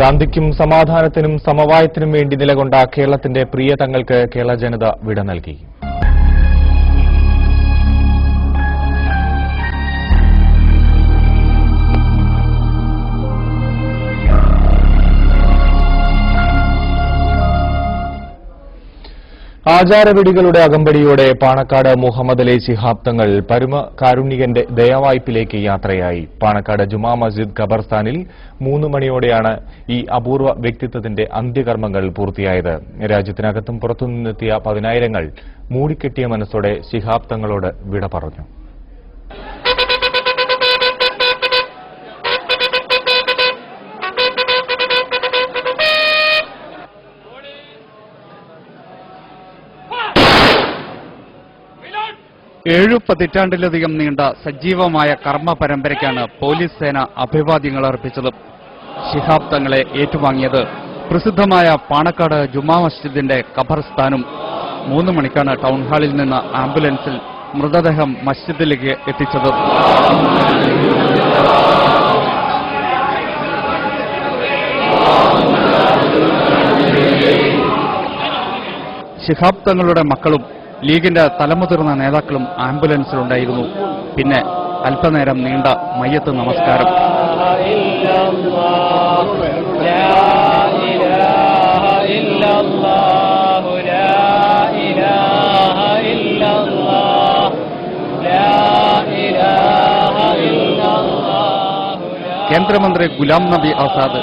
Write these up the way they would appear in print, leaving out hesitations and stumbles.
ശാന്തിക്കും സമാധാനത്തിനും സമവായത്തിനും വേണ്ടി നിലകൊണ്ട കേരളത്തിന്റെ പ്രിയ തങ്ങൾക്ക് കേരള ജനത വിട നൽകി. ആചാരവിധികളുടെ അകമ്പടിയോടെ പാണക്കാട് മുഹമ്മദ് അലി ശിഹാബ് തങ്ങൾ പരമകാരുണികന്റെ ദയാവായ്പിലേക്ക് യാത്രയായി. പാണക്കാട് ജുമാ മസ്ജിദ് ഖബർസ്ഥാനിൽ 3 മണിയോടെയാണ് ഈ അപൂർവ വ്യക്തിത്വത്തിന്റെ അന്ത്യകർമ്മങ്ങൾ പൂർത്തിയായത്. രാജ്യത്തിനകത്തും പുറത്തുനിന്നെത്തിയ പതിനായിരങ്ങൾ മൂടിക്കെട്ടിയ മനസ്സോടെ ശിഹാബ് തങ്ങളോട് വിട പറഞ്ഞു. ഏഴു പതിറ്റാണ്ടിലധികം നീണ്ട സജീവമായ കർമ്മ പരമ്പരയ്ക്കാണ് പോലീസ് സേന അഭിവാദ്യങ്ങൾ അർപ്പിച്ചത്. ശിഹാബ് തങ്ങളെ ഏറ്റുവാങ്ങിയത് പ്രസിദ്ധമായ പാണക്കാട് ജുമാ മസ്ജിദിന്റെ ഖബർസ്ഥാനും. 3 മണിക്കാണ് ടൗൺഹാളിൽ നിന്ന് ആംബുലൻസിൽ മൃതദേഹം മസ്ജിദിലേക്ക് എത്തിച്ചത്. ശിഹാബ് തങ്ങളുടെ മക്കളും ലീഗിന്റെ തലമുതിർന്ന നേതാക്കളും ആംബുലൻസിലുണ്ടായിരുന്നു. പിന്നെ അല്പനേരം നീണ്ട മയ്യത്ത് നമസ്കാരം. കേന്ദ്രമന്ത്രി ഗുലാം നബി ആസാദ്,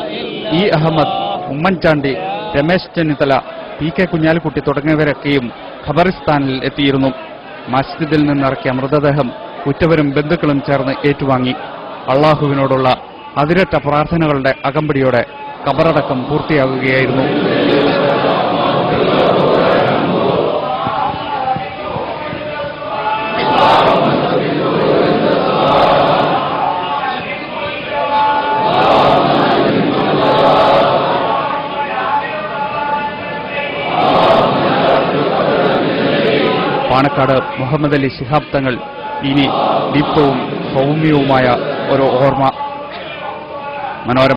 ഇ അഹമ്മദ്, ഉമ്മൻചാണ്ടി, രമേശ് ചെന്നിത്തല, പി കെ കുഞ്ഞാലിക്കുട്ടി തുടങ്ങിയവരൊക്കെയും ഖബറിസ്ഥാനിൽ എത്തിയിരുന്നു. മസ്ജിദിൽ നിന്നിറക്കിയ മൃതദേഹം ഉറ്റവരും ബന്ധുക്കളും ചേർന്ന് ഏറ്റുവാങ്ങി. അള്ളാഹുവിനോടുള്ള അതിരറ്റ പ്രാർത്ഥനകളുടെ അകമ്പടിയോടെ ഖബറടക്കം പൂർത്തിയാകുകയായിരുന്നു. പാണക്കാട് മുഹമ്മദ് അലി ശിഹാബ് തങ്ങൾ ഇനി ദീപ്തവും സൗമ്യവുമായ ഒരു ഓർമ്മ. മനോരമ.